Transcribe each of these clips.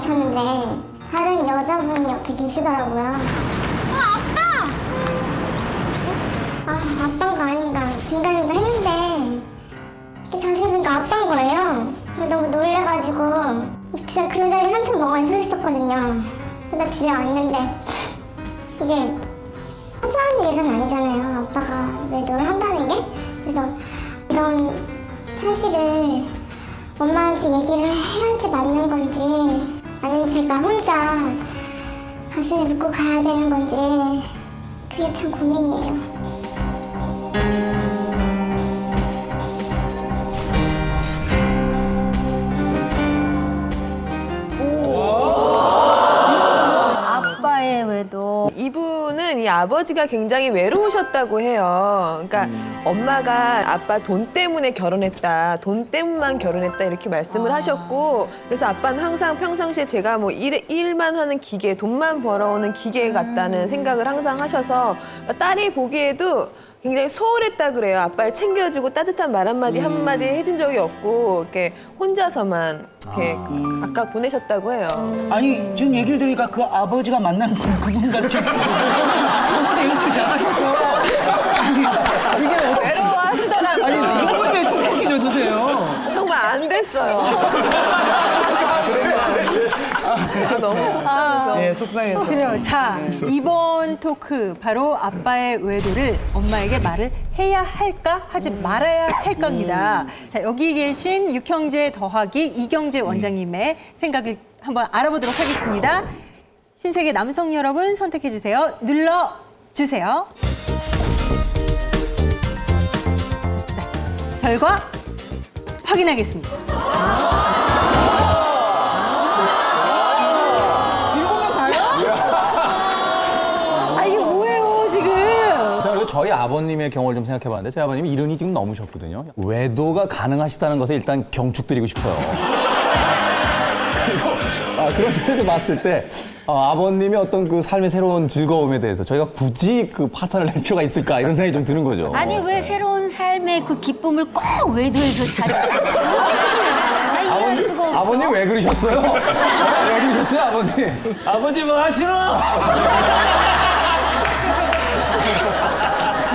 마주쳤는데 다른 여자분이 옆에 계시더라고요. 아빠가 아닌가 긴가민가 했는데 자세히 보니까 아빠인 거예요. 너무 놀래가지고 진짜 그 자리에 한참 멍하니 서 있었거든요. 근데 집에 왔는데 이게 허전한 일은 아니잖아요. 아빠가 외도를 한다는 게. 그래서 이런 사실을 엄마한테 얘기를 해야지 맞는 건지 아니면 제가 혼자 가슴에 묻고 가야 되는 건지 그게 참 고민이에요. 아빠의 외도. 이분은 이 아버지가 굉장히 외로우셨다고 해요. 그러니까 엄마가 아빠 돈 때문에 결혼했다, 돈 때문만 결혼했다 이렇게 말씀을 하셨고, 그래서 아빠는 항상 평상시에 제가 뭐 일만 하는 기계, 돈만 벌어오는 기계 같다는 생각을 항상 하셔서 딸이 보기에도 굉장히 소홀했다 그래요. 아빠를 챙겨주고 따뜻한 말 한마디 한마디 해준 적이 없고 이렇게 혼자서만 이렇게 각각 보내셨다고 해요. 아니 지금 얘기를 들으니까 그 아버지가 만나는 그분 같죠? 아버지 연습 잘하셔서 아니 이게 외로워하시더라고요. 아니 너무 좀 보기 져주세요. 정말 안 됐어요. 너무 속상해서. 네, 속상해서. 그래요. 자, 이번 토크 바로 아빠의 외도를 엄마에게 말을 해야 할까 하지 말아야 할까입니다. 자, 여기 계신 육형제 더하기 이경재 원장님의 생각을 한번 알아보도록 하겠습니다. 신세계 남성 여러분 선택해 주세요. 눌러 주세요. 네, 결과 확인하겠습니다. 저희 아버님의 경우를 좀 생각해봤는데 저희 아버님이 이른이 지금 넘으셨거든요. 외도가 가능하시다는 것에 일단 경축드리고 싶어요. 그런 면에서 봤을 때 아버님의 어떤 그 삶의 새로운 즐거움에 대해서 저희가 굳이 그 파탄을 낼 필요가 있을까 이런 생각이 좀 드는 거죠. 아니 왜 새로운 삶의 그 기쁨을 꼭 외도에서 찾아요? 아버님 왜 그러셨어요? 왜 그러셨어요, 아버님? 아버지 뭐 하시노?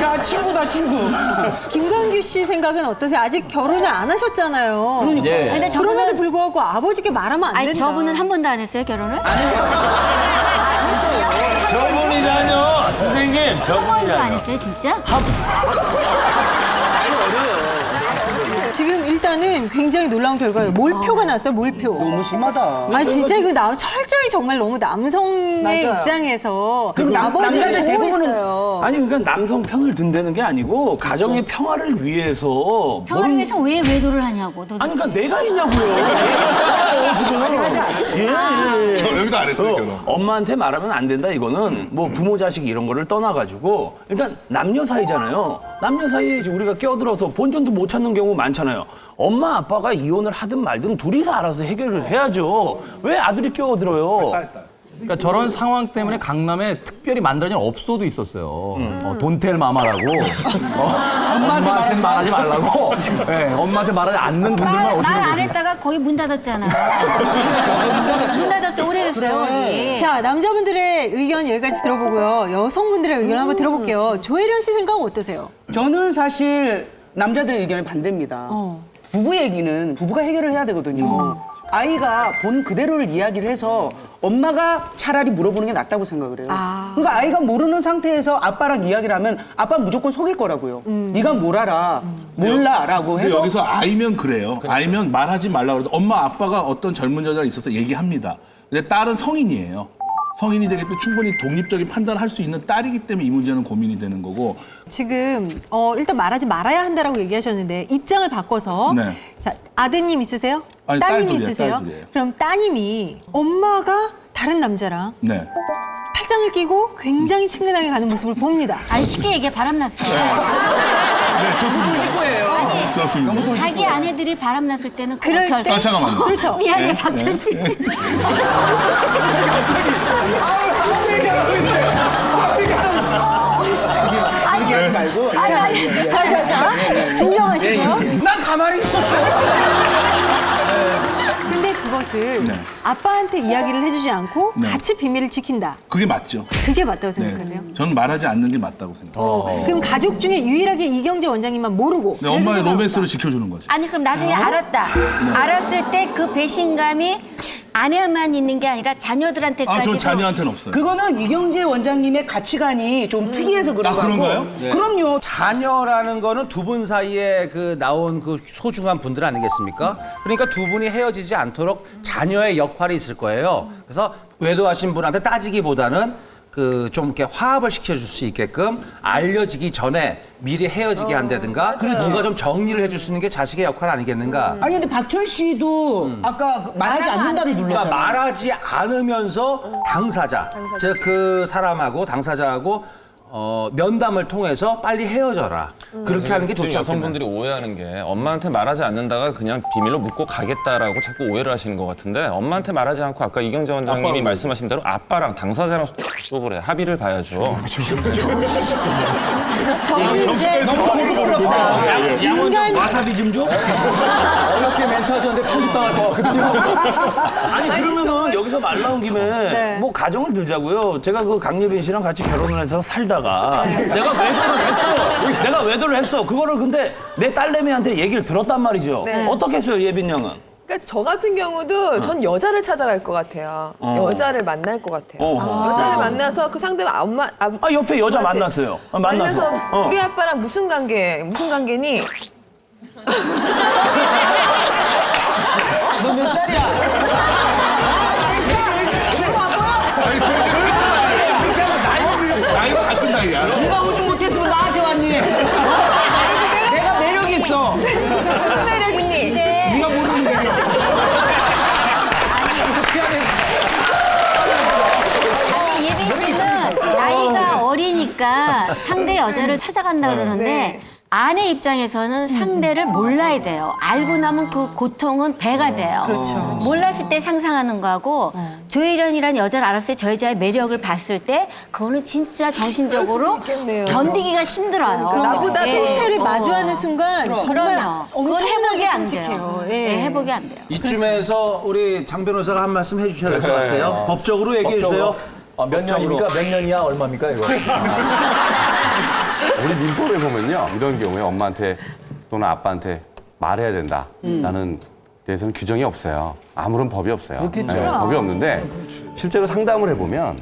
야 친구다 친구. 김광규 씨 생각은 어떠세요? 아직 결혼을 안 하셨잖아요. 예. 근데 그럼에도 불구하고 아버지께 말하면 안 된다. 아니 저분은 한 번도 안 했어요 결혼을? 저분이잖요 선생님. 한 번도 안 했어요 진짜? 지금 일단은 굉장히 놀라운 결과예요. 몰표가 났어요, 몰표. 너무 심하다. 아 진짜 이거 철저히 정말 너무 남성의 맞아요. 입장에서 그럼 남자들 대부분은 보호했어요. 아니 그러니까 남성 편을 든다는 게 아니고 가정의 평화를 위해서 평화를 위해서 왜 외도를 하냐고. 아니 그러니까 내가 있냐고요. 지금. 여기도 안 했어요, 결혼. 엄마한테 말하면 안 된다 이거는 뭐 부모 자식 이런 거를 떠나가지고 일단 남녀 사이잖아요. 남녀 사이에 이제 우리가 끼어들어서 본전도 못 찾는 경우 많잖아요. 엄마 아빠가 이혼을 하든 말든 둘이서 알아서 해결을 해야죠. 왜 아들이 끼어들어요? 그러니까 저런 상황 때문에 강남에 특별히 만들어진 업소도 있었어요. 돈텔 마마라고. 엄마한테 말하지 말라고. 네, 엄마한테 말하지 않는 분들만 오시는 말 안 곳이. 했다가 거의 문 닫았잖아. 문 닫았어 오래됐어요. 예. 자, 남자분들의 의견 여기까지 들어보고요. 여성분들의 의견 한번 들어볼게요. 조혜련 씨 생각은 어떠세요? 저는 사실 남자들의 의견에 반대입니다. 부부 얘기는 부부가 해결을 해야 되거든요. 아이가 본 그대로를 이야기를 해서 엄마가 차라리 물어보는 게 낫다고 생각을 해요. 그러니까 아이가 모르는 상태에서 아빠랑 이야기를 하면 아빠는 무조건 속일 거라고요. 네가 뭘 알아, 몰라라고 근데 해서 여기서 아이면 그래요. 아이면 말하지 말라고 그래도 엄마 아빠가 어떤 젊은 여자가 있어서 얘기합니다. 근데 딸은 성인이에요. 성인이 되기 때문에 충분히 독립적인 판단을 할 수 있는 딸이기 때문에 이 문제는 고민이 되는 거고. 지금 일단 말하지 말아야 한다라고 얘기하셨는데 입장을 바꿔서 네. 자, 아드님 있으세요? 아니, 따님 딸 둘이에요, 있으세요? 딸 둘이에요. 그럼 따님이 엄마가 다른 남자랑 네. 팔짱을 끼고 굉장히 친근하게 가는 모습을 봅니다. 아니 쉽게 얘기해 바람났어. 네, 좋습니다. 아니 좋습니다. 자기 아내들이 바람났을 때는 그럴 어떻게 때 할까? 잠깐만요. 그렇죠. 미안해 박철 씨. 얘기하지 말고. 자, 진정하시고요. 난 가만히 있었어. 근데 그거 것을 네. 아빠한테 이야기를 해주지 않고 네. 같이 비밀을 지킨다. 그게 맞죠. 그게 맞다고 네. 생각하세요? 저는 말하지 않는 게 맞다고 생각해요. 그럼 가족 중에 유일하게 이경재 원장님만 모르고 네, 엄마의 로맨스를 지켜주는 거죠. 아니 그럼 나중에 알았다. 알았을 때 그 배신감이 아내만 있는 게 아니라 자녀들한테까지. 전 자녀한테는 없어요. 그거는 이경재 원장님의 가치관이 좀 특이해서 그런 거고. 그런가요? 그럼요. 자녀라는 거는 두 분 사이에 그 나온 그 소중한 분들 아니겠습니까? 그러니까 두 분이 헤어지지 않도록 자녀의 역할이 있을 거예요. 그래서 외도하신 분한테 따지기보다는 그 좀 이렇게 화합을 시켜줄 수 있게끔 알려지기 전에 미리 헤어지게 한다든가 뭔가 좀 정리를 해줄 수 있는 게 자식의 역할 아니겠는가? 아니 근데 박철 씨도 아까 그 말하지 않는다를 그러니까 눌렀잖아요. 말하지 않으면서 당사자, 즉 그 사람하고 당사자하고 면담을 통해서 빨리 헤어져라. 그렇게 하는 게 좋지 않겠나요? 여성분들이 오해하는 게 엄마한테 말하지 않는다가 그냥 비밀로 묻고 가겠다라고 자꾸 오해를 하시는 것 같은데 엄마한테 말하지 않고 아까 이경재 원장님이 말씀하신 대로 아빠랑 당사자랑 또 그래 합의를 봐야죠. 양원 와사비 좀 줘? 어렵게 멘트 하셨는데 편집당할 것 같거든요. 아니 그러면은 여기서 말 나온 김에 네. 뭐 가정을 들자고요. 제가 그 강예빈 씨랑 같이 결혼을 해서 살다가 내가 외도를 했어. 그거를 근데 내 딸내미한테 얘기를 들었단 말이죠. 어떻게 했어요, 예빈 양은? 그러니까 저 같은 경우도 전 여자를 찾아갈 것 같아요. 여자를 만날 것 같아요. 여자를 만나서 그 상대가 옆에 여자 만났어요. 만나서. 우리 아빠랑 무슨 관계니? 너 몇 살이야? 나이가 같은 나이야. 누가 우중 못했으면 나한테 왔니? 내가 매력이 있어. 무슨 매력 있니? 네가 모르는 매력. 아니, 예빈 씨는 나이가 어리니까 상대 여자를 찾아간다 그러는데 아내 입장에서는 상대를 몰라야 돼요. 알고 나면 그 고통은 배가 돼요. 그렇죠. 몰랐을 때 상상하는 거하고 조혜련이라는 여자를 알았을 때 저 여자의 매력을 봤을 때 그거는 진짜 정신적으로 있겠네요. 견디기가 힘들어요. 나보다 신체를 마주하는 순간 정말 그럼요. 그건 엄청나게 회복이 안 끔찍해요. 돼요. 예. 네, 회복이 안 돼요. 이쯤에서 우리 장 변호사가 한 말씀 해주셔야 될 것 같아요. 법적으로 얘기해 주세요. 몇 년입니까? 몇 년이야? 얼마입니까? 이거. 우리 민법에 보면요 이런 경우에 엄마한테 또는 아빠한테 말해야 된다라는 데서는 규정이 없어요. 아무런 법이 없어요. 그렇겠죠. 네, 법이 없는데 실제로 상담을 해보면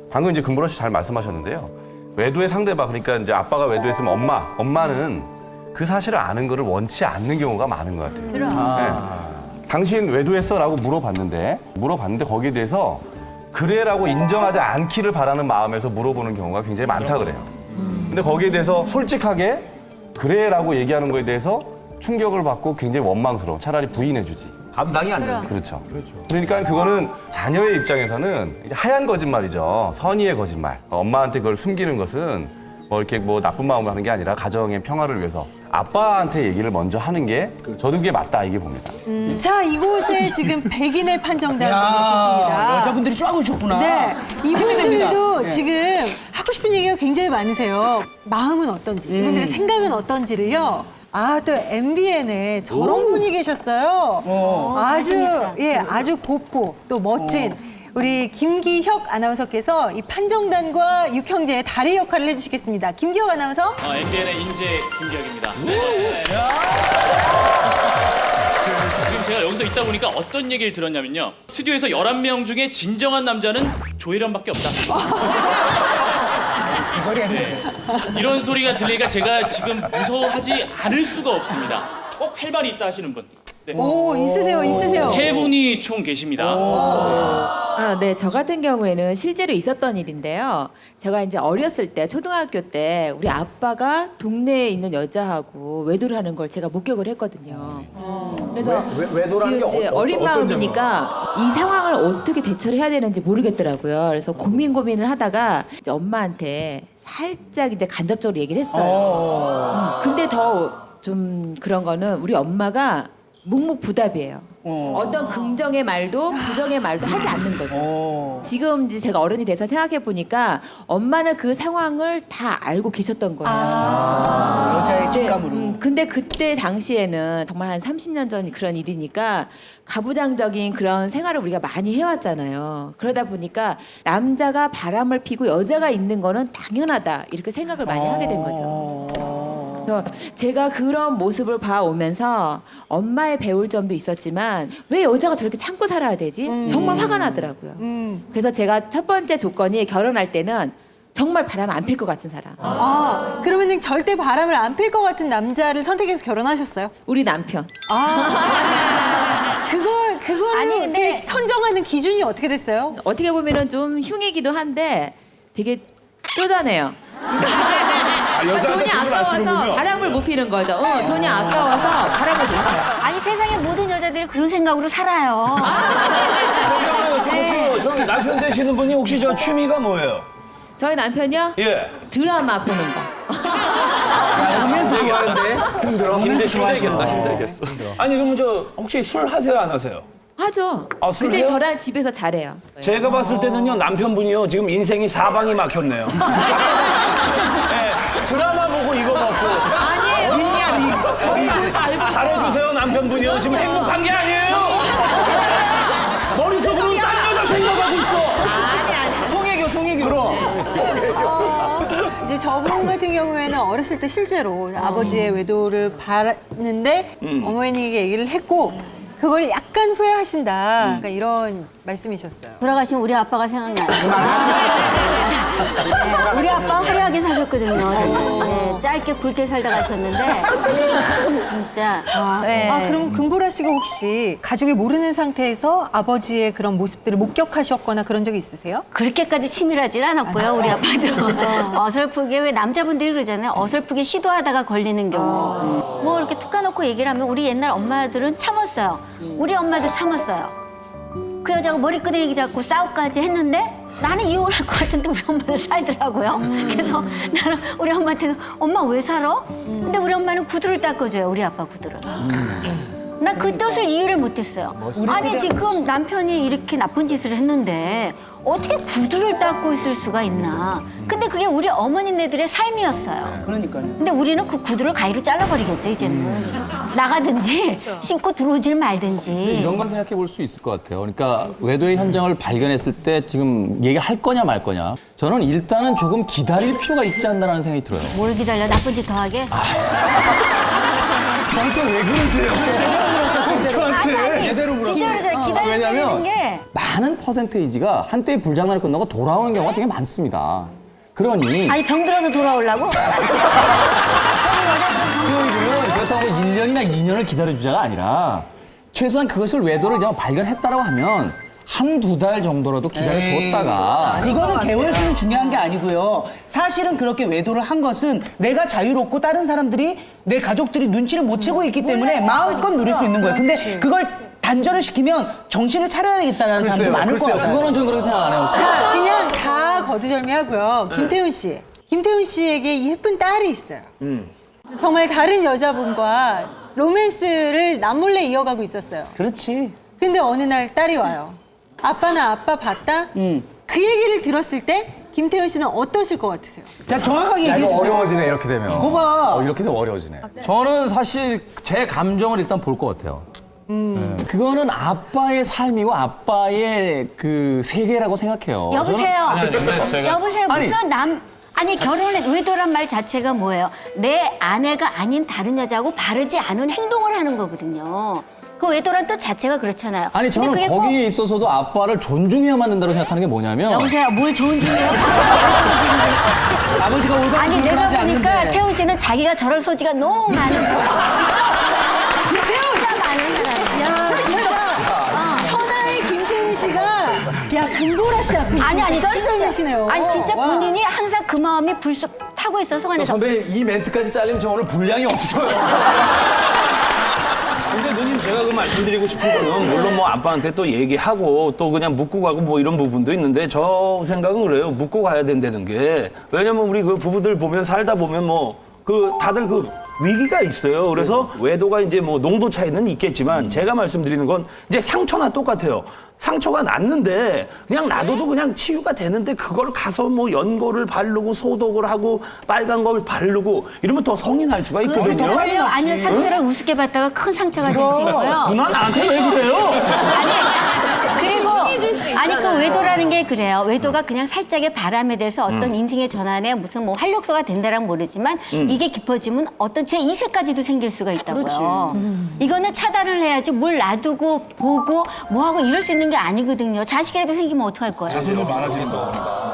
방금 이제 금보라 씨 잘 말씀하셨는데요. 외도의 상대방 그러니까 이제 아빠가 외도했으면 엄마는 그 사실을 아는 거를 원치 않는 경우가 많은 것 같아요. 네. 당신 외도했어라고 물어봤는데 거기에 대해서 그래라고 인정하지 않기를 바라는 마음에서 물어보는 경우가 굉장히 많다 그래요. 근데 거기에 대해서 솔직하게 그래라고 얘기하는 거에 대해서 충격을 받고 굉장히 원망스러워. 차라리 부인해주지. 감당이 안 된다. 그렇죠. 그러니까 그거는 자녀의 입장에서는 이제 하얀 거짓말이죠. 선의의 거짓말. 엄마한테 그걸 숨기는 것은 뭐 이렇게 뭐 나쁜 마음으로 하는 게 아니라 가정의 평화를 위해서 아빠한테 얘기를 먼저 하는 게 저도 그게 맞다 이게 봅니다. 자, 이곳에 지금 백인의 판정단이 계십니다. 여자분들이 쫙 오셨구나. 네, 이분들도 됩니다. 지금 하고 싶은 얘기가 굉장히 많으세요. 마음은 어떤지, 이분들의 생각은 어떤지를요. 또 MBN에 저런 분이 계셨어요. 아주 곱고 또 멋진 우리 김기혁 아나운서께서 이 판정단과 육형제의 다리 역할을 해주시겠습니다. 김기혁 아나운서. MBN의 인재 김기혁입니다. 지금 제가 여기서 있다 보니까 어떤 얘기를 들었냐면요. 스튜디오에서 11명 중에 진정한 남자는 조혜련밖에 없다. 네. 이런 소리가 들리니까 제가 지금 무서워하지 않을 수가 없습니다. 꼭 할 말이 있다 하시는 분. 네. 오, 있으세요. 세 분이 총 계십니다. 네. 저 같은 경우에는 실제로 있었던 일인데요. 제가 이제 어렸을 때, 초등학교 때 우리 아빠가 동네에 있는 여자하고 외도를 하는 걸 제가 목격을 했거든요. 그래서 외도라는 지금 게 이제 어린 마음이니까 이 상황을 어떻게 대처를 해야 되는지 모르겠더라고요. 그래서 고민을 하다가 이제 엄마한테 살짝 이제 간접적으로 얘기를 했어요. 근데 더 좀 그런 거는 우리 엄마가 묵묵부답이에요. 어떤 긍정의 말도 부정의 말도 하지 않는 거죠. 지금 이제 제가 어른이 돼서 생각해 보니까 엄마는 그 상황을 다 알고 계셨던 거예요. 여자의 직감으로. 근데 그때 당시에는 정말 한 30년 전 그런 일이니까 가부장적인 그런 생활을 우리가 많이 해왔잖아요. 그러다 보니까 남자가 바람을 피고 여자가 있는 거는 당연하다 이렇게 생각을 많이 하게 된 거죠. 그래서 제가 그런 모습을 봐오면서 엄마의 배울 점도 있었지만 왜 여자가 저렇게 참고 살아야 되지? 정말 화가 나더라고요. 그래서 제가 첫 번째 조건이 결혼할 때는 정말 바람 안 필 것 같은 사람. 아, 그러면 절대 바람을 안 필 것 같은 남자를 선택해서 결혼하셨어요? 우리 남편. 그거를 아니, 근데- 선정하는 기준이 어떻게 됐어요? 어떻게 보면은 좀 흉이기도 한데 되게 쪼잔해요. 돈이 아까워서 바람을 못 피는 거죠. 돈이 아까워서 바람을 못 피요. 아니 세상에 모든 여자들이 그런 생각으로 살아요. 저기 남편 되시는 분이 혹시 저 취미가 뭐예요? 저희 남편이요? 예. 드라마 보는 거. 힘들겠다. 아니 그러면 저 혹시 술 하세요 안 하세요? 하죠. 아, 술 근데 해요? 저랑 집에서 잘해요. 제가 봤을 때는요 남편분이요 지금 인생이 사방이 막혔네요. 네, 드라마 보고 이거 먹고 아니에요. 저희도 잘 봐요. 잘해주세요 남편분이요 지금 행복한 게 아니에요. 머릿속으로 딴 여자 생각하고 있어. 송혜교. 이제 저분 같은 경우에는 어렸을 때 실제로 아버지의 외도를 봤는데 어머니에게 얘기를 했고 그걸 약간 후회하신다. 그러니까 이런 말씀이셨어요. 돌아가신 우리 아빠가 생각나요. 네, 우리 아빠 화려하게 사셨거든요. 네, 짧게 굵게 살다 가셨는데 참 진짜. 네. 아, 그럼 금보라 씨가 혹시 가족이 모르는 상태에서 아버지의 그런 모습들을 목격하셨거나 그런 적이 있으세요? 그렇게까지 치밀하진 않았고요, 우리 아빠도. 어설프게, 왜 남자분들이 그러잖아요. 어설프게 시도하다가 걸리는 경우. 뭐 이렇게 툭 까놓고 얘기를 하면 우리 옛날 엄마들은 참았어요. 우리 엄마도 참았어요. 그 여자가 머리끄댕이 잡고 싸우까지 했는데 나는 이혼할 것 같은데 우리 엄마는 살더라고요. 그래서 나는 우리 엄마한테 엄마 왜 살아? 근데 우리 엄마는 구두를 닦아줘요, 우리 아빠 구두를. 나 그 뜻을 이해를 못했어요. 아니 지금 남편이 이렇게 나쁜 짓을 했는데 어떻게 구두를 닦고 있을 수가 있나. 근데 그게 우리 어머니네들의 삶이었어요. 그러니까요. 근데 우리는 그 구두를 가위로 잘라버리겠죠, 이제는. 나가든지 신고 들어오질 말든지. 이런 건 생각해 볼 수 있을 것 같아요. 그러니까 외도의 현장을 발견했을 때 지금 얘기할 거냐 말 거냐. 저는 일단은 조금 기다릴 필요가 있지 않나라는 생각이 들어요. 뭘 기다려, 나쁜 짓 더 하게? 저한테 왜 그러세요? 저한테. 제대로 물었어. 진짜로 잘 기다리는 왜냐면 게 많은 퍼센테이지가 한때의 불장난을 끝나고 돌아오는 경우가 되게 많습니다. 그러니 아니 병 들어서 돌아오려고? 저희들은 그렇다고 1년이나 2년을 기다려주자가 아니라 최소한 그것을 외도를 그냥 발견했다라고 하면 한두 달 정도라도 기다려줬다가 그거는 개월 수는 중요한 게 아니고요. 사실은 그렇게 외도를 한 것은 내가 자유롭고 다른 사람들이 내 가족들이 눈치를 못 채고 있기 때문에 마음껏 누릴 수 있는 거예요. 근데 그걸 단절을 시키면 정신을 차려야겠다는 사람들이 많을 것 같아요. 그거는 좀 그렇게 생각 안 해요. 자, 그냥 다 거두절미하고요. 김태훈 씨. 김태훈 씨에게 이 예쁜 딸이 있어요. 정말 다른 여자분과 로맨스를 남몰래 이어가고 있었어요. 그렇지. 근데 어느 날 딸이 와요. 아빠 나 아빠 봤다? 그 얘기를 들었을 때 김태훈 씨는 어떠실 것 같으세요? 자, 정확하게 야, 얘기해 이거 주세요. 어려워지네 이렇게 되면. 그거 봐. 이렇게 되면 어려워지네. 저는 사실 제 감정을 일단 볼 것 같아요. 네. 그거는 아빠의 삶이고 아빠의 그 세계라고 생각해요. 여보세요. 저는- 여보세요. 아니. 무슨 아니 결혼에 외도란 말 자체가 뭐예요? 내 아내가 아닌 다른 여자하고 바르지 않은 행동을 하는 거거든요. 그 외도란 뜻 자체가 그렇잖아요. 아니 근데 저는 그게 꼭- 거기에 있어서도 아빠를 존중해야만 된다고 생각하는 게 뭐냐면 여보세요. 뭘 좋은 중이에요? 아버지가 올바른 아니 교육을 내가 하지 보니까 않는데. 태훈 씨는 자기가 저럴 소지가 너무 많은 진짜 많은 사람이야. 진짜. 천하의 김태훈 씨가 야 금보라 씨 앞에 아니 쩔쩔매시네요. 아니 진짜 와. 본인이 항상 그 마음이 불쑥 타고 있어 속안에서. 선배님 이 멘트까지 잘리면 저 오늘 분량이 없어요. 근데 누님 제가 그 말씀드리고 싶은 거는 물론 뭐 아빠한테 또 얘기하고 또 그냥 묻고 가고 뭐 이런 부분도 있는데 저 생각은 그래요. 묻고 가야 된다는 게. 왜냐면 우리 그 부부들 보면 살다 보면 뭐 다들 위기가 있어요. 그래서 외도가 이제 뭐 농도 차이는 있겠지만 제가 말씀드리는 건 이제 상처나 똑같아요. 상처가 났는데 그냥 놔둬도 그냥 치유가 되는데 그걸 가서 뭐 연고를 바르고 소독을 하고 빨간 걸 바르고 이러면 더 성이 날 수가 있거든요. 아니요, 상처를 우습게 봤다가 큰 상처가 될 수 있고요. 누나 나한테 왜 그래요? 아니 그 외도라는 게 그래요. 외도가 그냥 살짝의 바람에 대해서 어떤 인생의 전환에 무슨 뭐 활력소가 된다랑 모르지만 이게 깊어지면 어떤 제 2세까지도 생길 수가 있다고요. 이거는 차단을 해야지 뭘 놔두고 보고 뭐하고 이럴 수 있는 게 아니거든요. 자식이라도 생기면 어떡할 거예요? 자손을 많아지는 거.